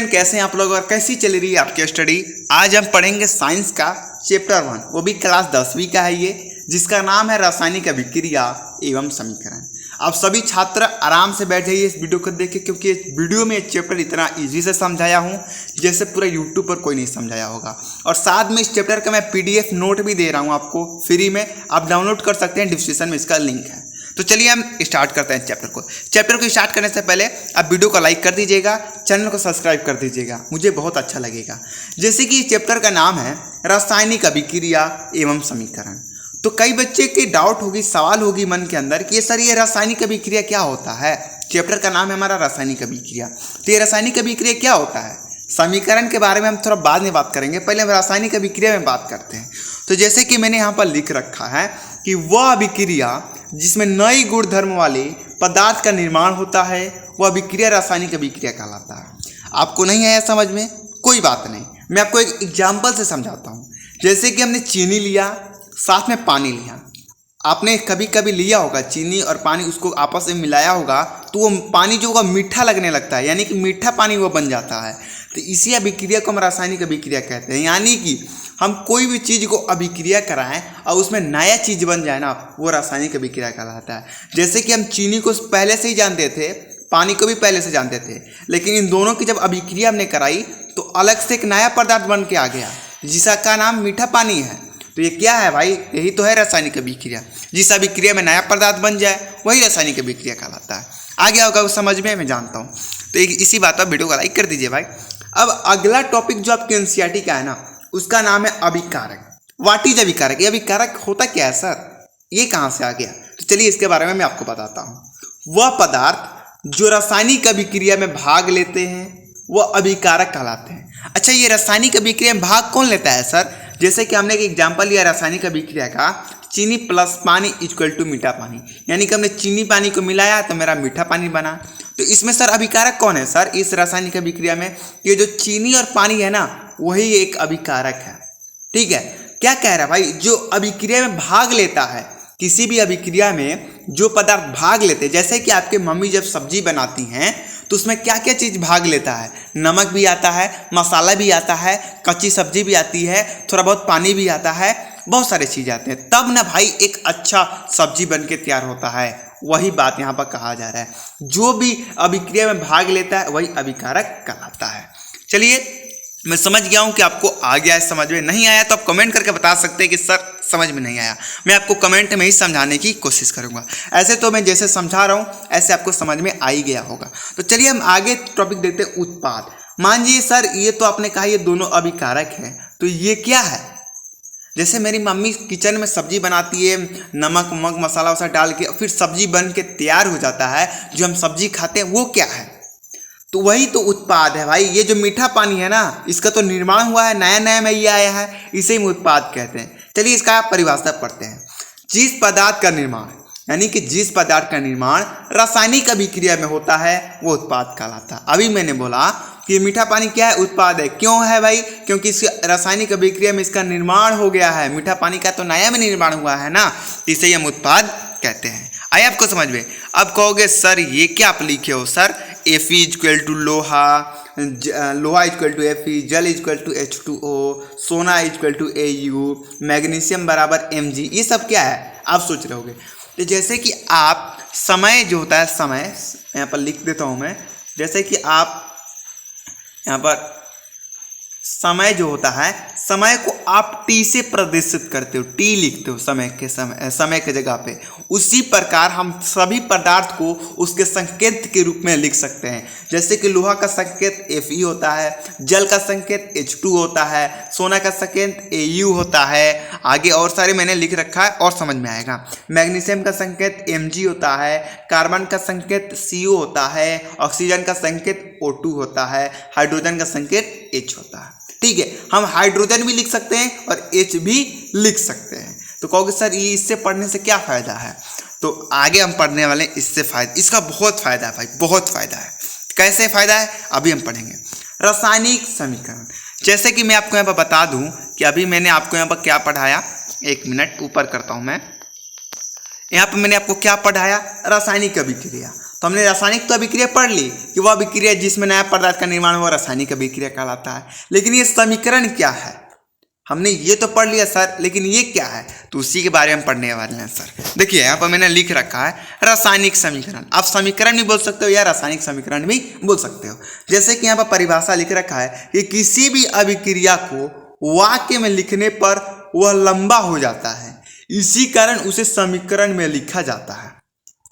कैसे हैं आप लोग और कैसी चल रही है आपकी स्टडी। आज हम पढ़ेंगे साइंस का चैप्टर 1, वो भी क्लास 10वीं का है ये, जिसका नाम है रासायनिक अभिक्रिया एवं समीकरण। आप सभी छात्र आराम से बैठ जाइए इस वीडियो को देख के, क्योंकि इस वीडियो में ये चैप्टर इतना इजी से समझाया हूँ जैसे पूरा यूट्यूब पर कोई नहीं समझाया होगा। और साथ में इस चैप्टर का मैं PDF नोट भी दे रहा हूँ आपको फ्री में, आप डाउनलोड कर सकते हैं, डिस्क्रिप्शन में इसका लिंक है। तो चलिए हम स्टार्ट करते हैं चैप्टर को स्टार्ट करने से पहले आप वीडियो को लाइक कर दीजिएगा, चैनल को सब्सक्राइब कर दीजिएगा, मुझे बहुत अच्छा लगेगा। जैसे कि इस चैप्टर का नाम है रासायनिक अभिक्रिया एवं समीकरण। तो कई बच्चे के डाउट होगी, सवाल होगी मन के अंदर कि सर ये रासायनिक अभिक्रिया क्या होता है। चैप्टर का नाम है हमारा रासायनिक अभिक्रिया। तो ये रासायनिक अभिक्रिया क्या होता है, समीकरण के बारे में हम थोड़ा बाद में बात करेंगे, पहले हम रासायनिक अभिक्रिया में बात करते हैं। तो जैसे कि मैंने यहाँ पर लिख रखा है कि वह अभिक्रिया जिसमें नई गुण धर्म वाले पदार्थ का निर्माण होता है वह अभिक्रिया रासायनिक अभिक्रिया कहलाता है। आपको नहीं आया समझ में, कोई बात नहीं, मैं आपको एक एग्जाम्पल से समझाता हूँ। जैसे कि हमने चीनी लिया, साथ में पानी लिया। आपने कभी कभी लिया होगा चीनी और पानी, उसको आपस में मिलाया होगा तो वो पानी जो होगा मीठा लगने लगता है, यानी कि मीठा पानी वो बन जाता है। तो इसी अभिक्रिया को हम रासायनिक अभिक्रिया कहते हैं। यानी कि हम कोई भी चीज़ को अभिक्रिया कराएं और उसमें नया चीज़ बन जाए ना, वो रासायनिक अभिक्रिया कहलाता है। जैसे कि हम चीनी को पहले से ही जानते थे, पानी को भी पहले से जानते थे, लेकिन इन दोनों की जब अभिक्रिया हमने कराई तो अलग से एक नया पदार्थ बन के आ गया जिसका नाम मीठा पानी है। तो ये क्या है भाई, यही तो है रासायनिक अभिक्रिया। जिस अभिक्रिया में नया पदार्थ बन जाए वही रासायनिक अभिक्रिया कहलाता है। आ गया होगा वो समझ में, मैं जानता हूँ। तो इसी बात पर वीडियो को लाइक कर दीजिए भाई। अब अगला टॉपिक जो आपके NCERT का है ना, उसका नाम है अभिकारक। व्हाट इज अभिकारक? ये अभिकारक होता क्या है सर, ये कहाँ से आ गया? तो चलिए इसके बारे में मैं आपको बताता हूँ। वह पदार्थ जो रासायनिक अभिक्रिया में भाग लेते हैं वह अभिकारक कहलाते हैं। अच्छा, ये रासायनिक अभिक्रिया में भाग कौन लेता है सर? जैसे कि हमने एक एग्जाम्पल लिया रासायनिक अभिक्रिया का, चीनी प्लस पानी इक्वल टू मीठा पानी, यानी कि हमने चीनी पानी को मिलाया तो मेरा मीठा पानी बना। तो इसमें सर अभिकारक कौन है सर इस रासायनिक अभिक्रिया में? ये जो चीनी और पानी है ना, वही एक अभिकारक है। ठीक है, क्या कह रहा है भाई, जो अभिक्रिया में भाग लेता है, किसी भी अभिक्रिया में जो पदार्थ भाग लेते हैं, जैसे कि आपके मम्मी जब सब्जी बनाती हैं तो उसमें क्या क्या चीज़ भाग लेता है? नमक भी आता है, मसाला भी आता है, कच्ची सब्जी भी आती है, थोड़ा बहुत पानी भी आता है, बहुत सारे चीज़ आते हैं, तब ना भाई एक अच्छा सब्जी बन के तैयार होता है। वही बात यहाँ पर कहा जा रहा है, जो भी अभिक्रिया में भाग लेता है वही अभिकारक कहलाता है। चलिए, मैं समझ गया हूँ कि आपको आ गया है समझ में। नहीं आया तो आप कमेंट करके बता सकते हैं कि सर समझ में नहीं आया, मैं आपको कमेंट में ही समझाने की कोशिश करूँगा। ऐसे तो मैं जैसे समझा रहा हूँ ऐसे आपको समझ में आ ही गया होगा। तो चलिए हम आगे टॉपिक देखते हैं, उत्पाद। मान लीजिए सर ये तो आपने कहा ये दोनों अभिकारक हैं, तो ये क्या है? जैसे मेरी मम्मी किचन में सब्जी बनाती है, नमक वमक मसाला वसा डाल के, फिर सब्जी बन के तैयार हो जाता है, जो हम सब्जी खाते हैं वो क्या है? तो वही तो उत्पाद है भाई। ये जो मीठा पानी है ना, इसका तो निर्माण हुआ है, नया नया में ये आया है, इसे हम उत्पाद कहते हैं। चलिए इसका परिभाषा पढ़ते हैं। जिस पदार्थ का निर्माण, यानी कि जिस पदार्थ का निर्माण रासायनिक अभिक्रिया में होता है वो उत्पाद कहलाता है। अभी मैंने बोला कि मीठा पानी क्या है, उत्पाद है। क्यों है भाई? क्योंकि इस रासायनिक अभिक्रिया में इसका निर्माण हो गया है। मीठा पानी का तो नया में निर्माण हुआ है ना, इसे हम उत्पाद कहते हैं। आए आपको समझ में? अब कहोगे सर ये क्या आप लिखे हो सर, Fe इक्वल टू लोहा, लोहा इक्वल टू Fe, जल इक्वल टू H2O, सोना इक्वल टू Au, मैग्नीशियम बराबर Mg, ये सब क्या है आप सोच रहे होगे। तो जैसे कि आप समय जो होता है, समय यहाँ पर लिख देता हूँ मैं, जैसे कि आप यहाँ पर समय जो होता है, समय को आप T से प्रदर्शित करते हो, T लिखते हो समय के जगह पे। उसी प्रकार हम सभी पदार्थ को उसके संकेत के रूप में लिख सकते हैं। जैसे कि लोहा का संकेत Fe होता है, जल का संकेत H2 होता है, सोना का संकेत Au होता है, आगे और सारे मैंने लिख रखा है और समझ में आएगा। मैग्नीशियम का संकेत Mg होता है, कार्बन का संकेत CO होता है, ऑक्सीजन का संकेत O2 होता है, हाइड्रोजन का संकेत H होता है। ठीक है, हम हाइड्रोजन भी लिख सकते हैं और H भी लिख सकते हैं। तो कहोगे सर ये इससे पढ़ने से क्या फ़ायदा है? तो आगे हम पढ़ने वाले हैं इससे फ़ायदा, इसका बहुत फ़ायदा है भाई, बहुत फ़ायदा है। कैसे फ़ायदा है अभी हम पढ़ेंगे। रासायनिक समीकरण, जैसे कि मैं आपको यहाँ पर बता दूँ कि अभी मैंने आपको यहाँ पर क्या पढ़ाया, एक मिनट ऊपर करता हूँ मैं। यहाँ पर मैंने आपको क्या पढ़ाया, रासायनिक अभिक्रिया। तो हमने रासायनिक तो अभिक्रिया पढ़ ली कि वह अभिक्रिया जिसमें नया पदार्थ का निर्माण हुआ रासायनिक अभिक्रिया कहलाता है। लेकिन ये समीकरण क्या है, हमने ये तो पढ़ लिया सर, लेकिन ये क्या है, तो उसी के बारे में पढ़ने वाले हैं सर। देखिए यहाँ पर मैंने लिख रखा है रासायनिक समीकरण। आप समीकरण भी बोल सकते हो या रासायनिक समीकरण भी बोल सकते हो। जैसे कि यहाँ पर परिभाषा लिख रखा है कि किसी भी अभिक्रिया को वाक्य में लिखने पर वह लंबा हो जाता है, इसी कारण उसे समीकरण में लिखा जाता है।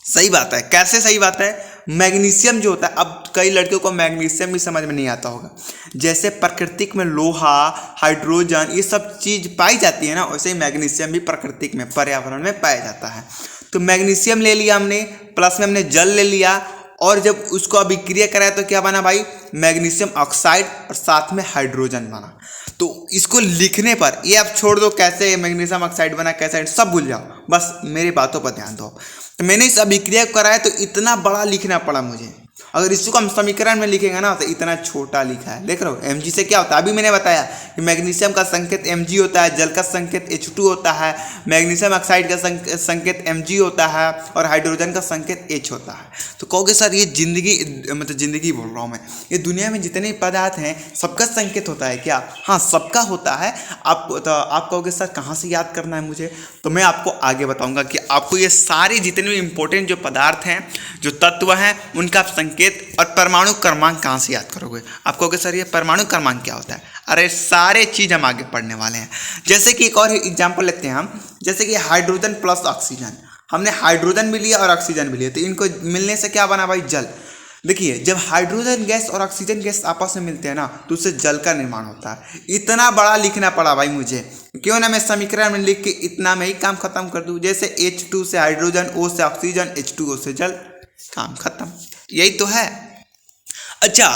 सही बात है। कैसे सही बात है? मैग्नीशियम जो होता है, अब कई लड़कियों को मैग्नीशियम भी समझ में नहीं आता होगा। जैसे प्राकृतिक में लोहा, हाइड्रोजन ये सब चीज पाई जाती है ना, वैसे ही मैग्नीशियम भी प्राकृतिक में पर्यावरण में पाया जाता है। तो मैग्नीशियम ले लिया हमने, प्लस में हमने जल ले लिया, और जब उसको अभिक्रिया कराया तो क्या बना भाई? मैग्नीशियम ऑक्साइड और साथ में हाइड्रोजन बना। तो इसको लिखने पर, ये आप छोड़ दो कैसे मैग्नीशियम ऑक्साइड बना, कैसे, सब भूल जाओ, बस मेरी बातों पर ध्यान दो। तो मैंने इस अभिक्रिया को कराया तो इतना बड़ा लिखना पड़ा मुझे। अगर इसको हम समीकरण में लिखेंगे ना तो इतना छोटा लिखा है। देख रहे हो Mg से क्या होता है? अभी मैंने बताया कि मैग्नीशियम का संकेत Mg होता है, जल का संकेत H2 होता है, मैग्नीशियम ऑक्साइड का संकेत Mg होता है और हाइड्रोजन का संकेत H होता है। तो कहोगे सर ये जिंदगी, मतलब जिंदगी बोल रहा हूँ मैं, ये दुनिया में जितने पदार्थ हैं सबका संकेत होता है क्या? हाँ, सबका होता है। आप कहोगे सर कहाँ से याद करना है मुझे? तो मैं आपको आगे बताऊँगा कि आपको ये सारे जितने भी इंपॉर्टेंट जो पदार्थ हैं, जो तत्व हैं, उनका आप संकेत और परमाणु क्रमांक कहाँ से याद करोगे? आप कहोगे सर ये परमाणु क्रमांक क्या होता है? अरे सारे चीज हम आगे पढ़ने वाले हैं। जैसे कि एक और एग्जांपल लेते हैं हम, जैसे कि हाइड्रोजन प्लस ऑक्सीजन। हमने हाइड्रोजन भी लिया और ऑक्सीजन भी लिया, तो इनको मिलने से क्या बना भाई? जल। देखिए जब हाइड्रोजन गैस और ऑक्सीजन गैस आपस में मिलते हैं ना तो उससे जल का निर्माण होता है। इतना बड़ा लिखना पड़ा भाई मुझे, क्यों ना मैं समीकरण में लिख के इतना में ही काम खत्म कर दूं। जैसे H2 से हाइड्रोजन, O से ऑक्सीजन, H2O से जल, काम खत्म। यही तो है। अच्छा,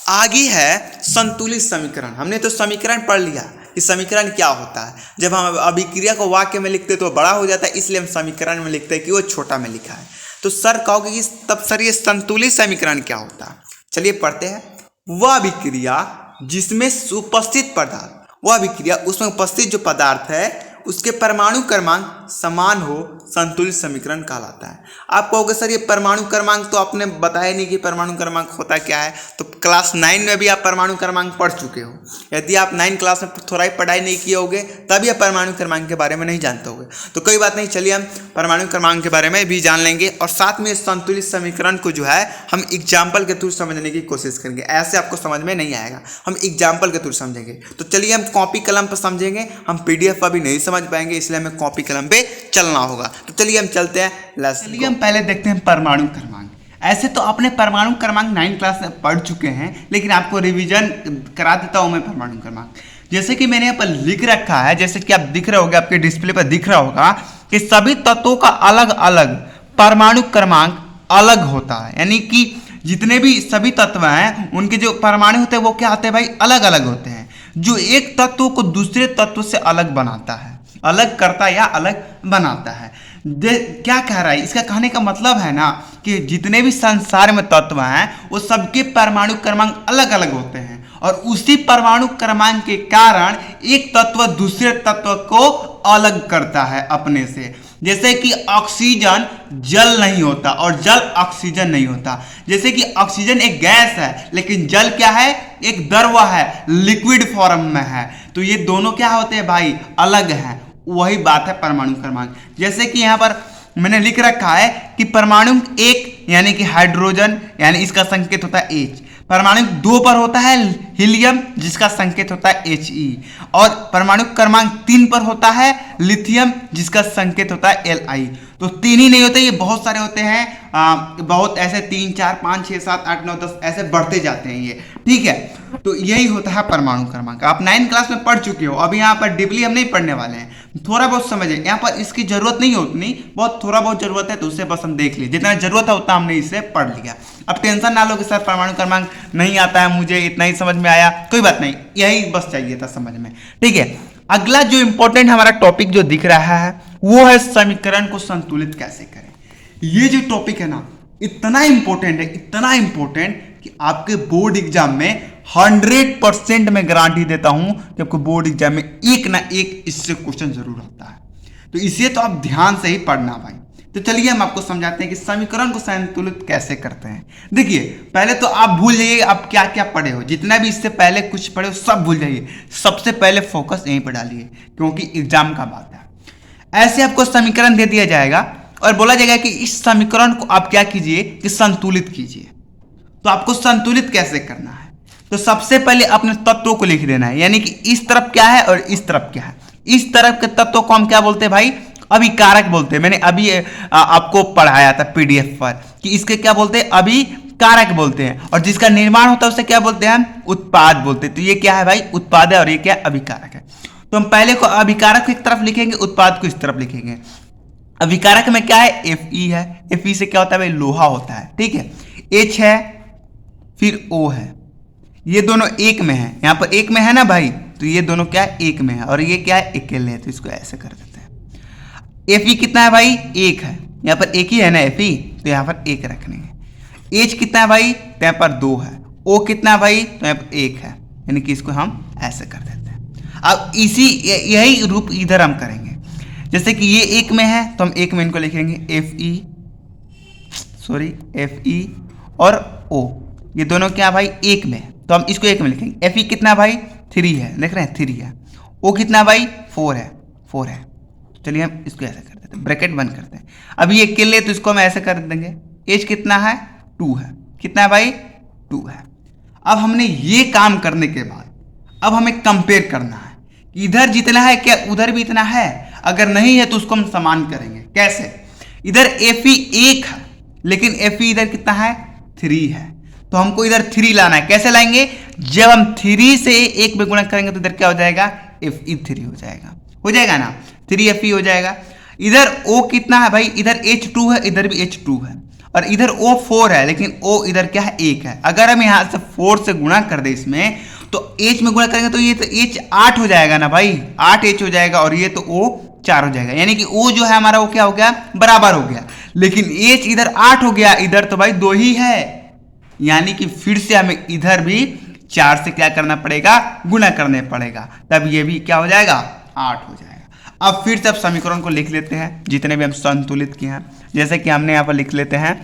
आगे है संतुलित समीकरण। हमने तो समीकरण पढ़ लिया कि समीकरण क्या होता है। जब हम अभिक्रिया को वाक्य में लिखते तो बड़ा हो जाता है, इसलिए हम समीकरण में लिखते हैं कि वो छोटा में लिखा है। तो सर कहोगे कि तब सर ये संतुलित समीकरण क्या होता है? चलिए पढ़ते हैं। वह अभिक्रिया जिसमें उपस्थित पदार्थ, वह अभिक्रिया उसमें उपस्थित जो पदार्थ है उसके परमाणु क्रमांक समान हो, संतुलित समीकरण कहलाता है। आप कहोगे सर ये परमाणु क्रमांक तो आपने बताया नहीं कि परमाणु क्रमांक होता क्या है। तो क्लास 9 में भी आप परमाणु क्रमांक पढ़ चुके हो। यदि आप 9 क्लास में थोड़ा ही पढ़ाई नहीं किए होगे तभी आप परमाणु क्रमांक के बारे में नहीं जानते होगे। तो कोई बात नहीं, चलिए हम परमाणु क्रमांक के बारे में भी जान लेंगे और साथ में संतुलित समीकरण को जो है हम एग्जाम्पल के थ्रू समझने की कोशिश करेंगे। ऐसे आपको समझ में नहीं आएगा, हम एग्जाम्पल के थ्रू समझेंगे। तो चलिए हम कॉपी कलम पर समझेंगे, हम PDF अभी नहीं समझ पाएंगे, इसलिए हमें कॉपी कलम पे चलना होगा। तो चलिए हम चलते हैं। चलिए हम पहले देखते हैं परमाणु क्रमांक। ऐसे तो आपने परमाणु क्रमांक 9 क्लास में पढ़ चुके हैं, लेकिन आपको रिवीजन करा देता हूं मैं परमाणु क्रमांक। जैसे कि मैंने यहाँ पर लिख रखा है, जैसे कि आप दिख रहे होंगे, आपके डिस्प्ले पर दिख रहा होगा कि सभी तत्वों का अलग अलग परमाणु क्रमांक अलग होता है। यानी कि जितने भी सभी तत्व हैं उनके जो परमाणु होते हैं वो क्या होते हैं भाई? अलग अलग होते हैं, जो एक तत्व को दूसरे तत्व से अलग बनाता है, अलग करता या अलग बनाता है। क्या कह रहा है? इसका कहने का मतलब है ना कि जितने भी संसार में तत्व हैं वो सबके परमाणु क्रमांक अलग अलग होते हैं, और उसी परमाणु क्रमांक के कारण एक तत्व दूसरे तत्व को अलग करता है अपने से। जैसे कि ऑक्सीजन जल नहीं होता और जल ऑक्सीजन नहीं होता। जैसे कि ऑक्सीजन एक गैस है, लेकिन जल क्या है? एक द्रव है, लिक्विड फॉर्म में है। तो ये दोनों क्या होते हैं भाई? अलग हैं। वही बात है परमाणु क्रमांक। जैसे कि यहाँ पर मैंने लिख रखा है कि परमाणु 1 यानी कि हाइड्रोजन, यानी इसका संकेत होता है H। परमाणु 2 पर होता है हीलियम, जिसका संकेत होता है He। और परमाणु क्रमांक 3 पर होता है लिथियम, जिसका संकेत होता है Li। तो 3 ही नहीं होते, ये बहुत सारे होते हैं, बहुत ऐसे 3 4 5 6 7 8 9 10 ऐसे बढ़ते जाते हैं ये, ठीक है। तो यही होता है परमाणु क्रमांक। आप 9 क्लास में पढ़ चुके हो, अभी यहाँ पर डीपली हम नहीं पढ़ने वाले हैं, थोड़ा बहुत समझे। यहाँ पर इसकी जरूरत नहीं है उतनी, बहुत थोड़ा बहुत जरूरत है, तो उससे बस हम देख लीजिए। जितना जरूरत है उतना हमने इससे पढ़ लिया। अब टेंशन ना लो कि सर परमाणु क्रमांक नहीं आता है मुझे, इतना ही समझ में आया, कोई बात नहीं, यही बस चाहिए था समझ में, ठीक है। अगला जो इंपॉर्टेंट हमारा टॉपिक जो दिख रहा है वो है समीकरण को संतुलित कैसे करें। ये जो टॉपिक है ना इतना इंपॉर्टेंट है, इतना इंपॉर्टेंट कि आपके बोर्ड एग्जाम में 100% मैं गारंटी देता हूं कि आपको बोर्ड एग्जाम में एक ना एक इससे क्वेश्चन जरूर आता है। तो इसे तो आप ध्यान से ही पढ़ना भाई, तो चलिए हम आपको समझाते हैं कि समीकरण को संतुलित कैसे करते हैं। देखिए पहले तो आप भूल जाइए आप क्या क्या पढ़े हो, जितना भी इससे पहले कुछ पढ़े हो सब भूल जाइए। सबसे पहले फोकस यहीं पर डालिए क्योंकि एग्जाम का बात है। ऐसे आपको समीकरण दे दिया जाएगा और बोला जाएगा कि इस समीकरण को आप क्या कीजिए कि संतुलित कीजिए। तो आपको संतुलित कैसे करना है, तो सबसे पहले अपने तत्वों को लिख देना है, यानी कि इस तरफ क्या है और इस तरफ क्या है। इस तरफ के तत्वों को हम क्या बोलते हैं भाई, अभिकारक बोलते हैं। मैंने अभी आपको पढ़ाया था पीडीएफ पर कि इसके क्या बोलते हैं, अभिकारक बोलते हैं। और जिसका निर्माण होता है उसे क्या बोलते हैं हम, उत्पाद बोलते हैं। तो ये क्या है भाई, उत्पाद है और ये क्या है, अभिकारक है। तो हम पहले को अभिकारक की तरफ लिखेंगे, उत्पाद को इस तरफ लिखेंगे। अभिकारक में क्या है, Fe है। Fe से क्या होता है भाई, लोहा होता है, ठीक है। H है, फिर O है, ये दोनों एक में है। यहाँ पर एक में है ना भाई, तो ये दोनों क्या है, एक में है। और ये क्या है, अकेले है, तो इसको ऐसे कर देते हैं। Fe कितना है भाई, एक है। यहाँ पर एक ही है ना Fe, तो यहाँ पर एक रखने। H कितना है भाई, तो यहाँ पर दो है। O कितना है भाई, तो यहाँ पर एक है, यानी कि इसको हम ऐसे कर देते हैं। अब यही रूप इधर हम करेंगे। जैसे कि ये एक में है तो हम एक में इनको लिखेंगे Fe और O, ये दोनों क्या भाई, एक में, तो हम इसको एक में लिखेंगे। Fe कितना भाई, 3 है, देख रहे हैं 3 है। O कितना भाई, 4 है। चलिए हम इसको ऐसे कर देते हैं, ब्रैकेट बंद करते हैं। अब ये अकेले तो इसको हम ऐसे कर देंगे। H कितना है, 2 है। कितना है भाई, 2 है। अब हमने ये काम करने के बाद अब हमें कंपेयर करना है, इधर जितना है क्या उधर भी इतना है। अगर नहीं है तो उसको हम समान करेंगे। कैसे, इधर Fe 1 है लेकिन Fe इधर कितना है, 3 है, तो हमको इधर 3 लाना है। कैसे लाएंगे, जब हम 3 से 1 में गुणा करेंगे तो इधर क्या हो जाएगा, Fe3 हो जाएगा ना, 3Fe हो जाएगा। इधर O कितना है भाई, इधर H2 है, इधर भी H2 है, और इधर O 4 है, लेकिन O इधर क्या है, 1 है। अगर हम यहाँ से 4 से गुणा कर दे इसमें, तो H में गुणा करेंगे तो ये तो H 8 हो जाएगा ना भाई, 8H हो जाएगा, और ये तो O 4 हो जाएगा। यानी कि O जो है हमारा वो क्या हो गया, बराबर हो गया। लेकिन H इधर 8 हो गया, इधर तो भाई 2 ही है, यानी कि फिर से हमें इधर भी 4 से क्या करना पड़ेगा, गुणा करने पड़ेगा, तब ये भी क्या हो जाएगा, 8 हो जाएगा। अब फिर से अब समीकरण को लिख लेते हैं जितने भी हम संतुलित किए हैं। जैसे कि हमने यहाँ पर लिख लेते हैं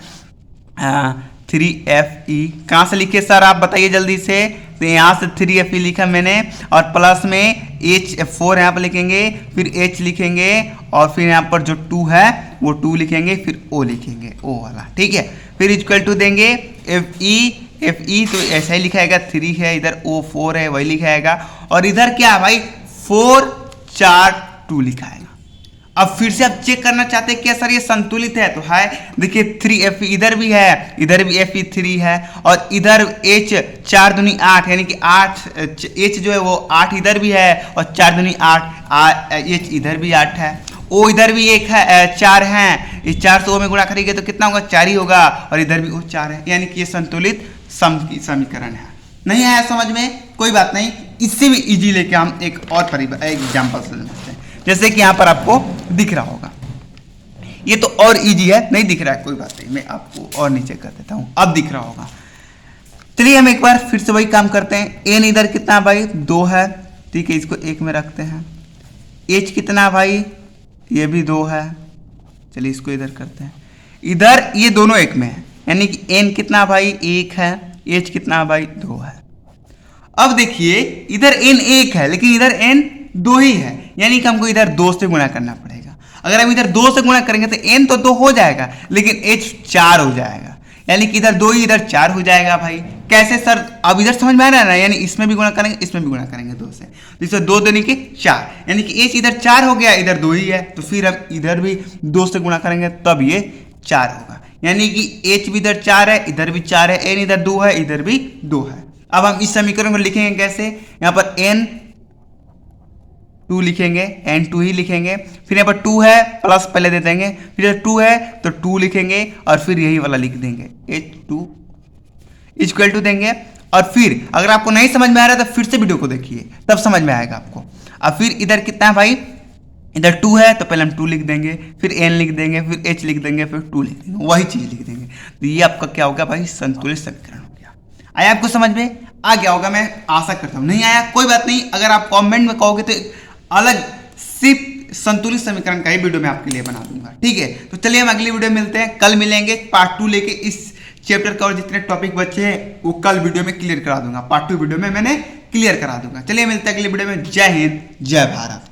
3Fe, कहाँ से लिखे सर आप बताइए जल्दी से। तो यहाँ से 3Fe लिखा मैंने, और प्लस में H4 यहाँ पर लिखेंगे, फिर H लिखेंगे, और फिर यहाँ पर जो 2 है वो 2 लिखेंगे, फिर O लिखेंगे, O वाला, ठीक है। फिर इक्वल टू देंगे Fe तो ऐसा ही लिखाएगा, 3 है, इधर O 4 है वही लिखाएगा, और इधर क्या है भाई, 4 4 2 लिखाएगा। अब फिर से आप चेक करना चाहते हैं क्या सर ये संतुलित है, तो है, देखिए 3Fe इधर भी है, इधर भी Fe 3 है, और इधर H 4 दूनी 8, यानी कि 8 H जो है वो 8 इधर भी है, और 4 दूनी 8 H इधर भी 8 है। O इधर भी 1 है, 4 है, इस 4 से O में गुणा करेंगे तो कितना होगा, 4 ही होगा, और इधर भी O 4 है, यानी कि ये संतुलित समीकरण है। नहीं आया समझ में, कोई बात नहीं, इससे भी इजी लेके हम एक और एग्जाम्पल समझते हैं। जैसे कि यहाँ पर आपको दिख रहा होगा, ये तो और इजी है, नहीं दिख रहा है कोई बात नहीं, मैं आपको और नीचे कर देता हूँ, अब दिख रहा होगा। चलिए हम एक बार फिर से वही काम करते हैं। n इधर कितना भाई, 2 है, ठीक है, इसको 1 में रखते हैं। h कितना भाई, ये भी 2 है, चलिए इसको इधर करते हैं। इधर ये दोनों 1 में है, यानी कि n कितना भाई, 1 है, h कितना भाई, 2 है। अब देखिए इधर n 1 है लेकिन इधर n 2 ही है, यानी कि हमको इधर 2 से गुणा करना पड़ेगा। अगर हम इधर 2 से गुणा करेंगे तो n तो 2 हो जाएगा, लेकिन h 4 हो जाएगा, यानी कि इधर 2 ही इधर 4 हो जाएगा भाई। कैसे सर, अब इधर समझ में आ रहा है ना, यानी इसमें भी गुणा करेंगे, इसमें भी गुणा करेंगे 2 से, तो इससे 2 देने के 4, यानी कि h इधर 4 हो गया, इधर 2 ही है, तो फिर हम इधर भी 2 से गुणा करेंगे तब ये 4 होगा, यानी कि h भी इधर 4 है, इधर भी 4 है, n इधर 2 है, इधर भी 2 है। अब हम इस समीकरण को लिखेंगे कैसे, यहाँ पर n 2 लिखेंगे, n2 ही लिखेंगे, फिर यहाँ पर 2 है प्लस पहले दे देंगे, फिर 2 है तो 2 लिखेंगे, और फिर यही वाला लिख देंगे h2 इक्वल टू देंगे। और फिर अगर आपको नहीं समझ में आ रहा है तो फिर से वीडियो को देखिए, तब समझ में आएगा आपको। अब फिर इधर कितना है भाई, इधर 2 है तो पहले हम 2 लिख देंगे, फिर n लिख देंगे, फिर h लिख देंगे, फिर 2 लिख देंगे, वही चीज लिख देंगे। तो ये आपका क्या होगा भाई, संतुलित समीकरण हो गया। आया आपको समझ में, आ गया होगा, मैं आशा करता हूँ। नहीं आया कोई बात नहीं, अगर आप कमेंट में कहोगे तो अलग संतुलित समीकरण का ही वीडियो मैं आपके लिए बना दूंगा। ठीक है, तो चलिए हम अगली वीडियो में मिलते हैं, कल मिलेंगे। पार्ट 2 लेके इस चैप्टर का और जितने टॉपिक बचे हैं वो कल वीडियो में क्लियर करा दूंगा। पार्ट 2 वीडियो में मैंने क्लियर करा दूंगा। चलिए मिलते हैं अगली वीडियो में। जय हिंद, जय भारत।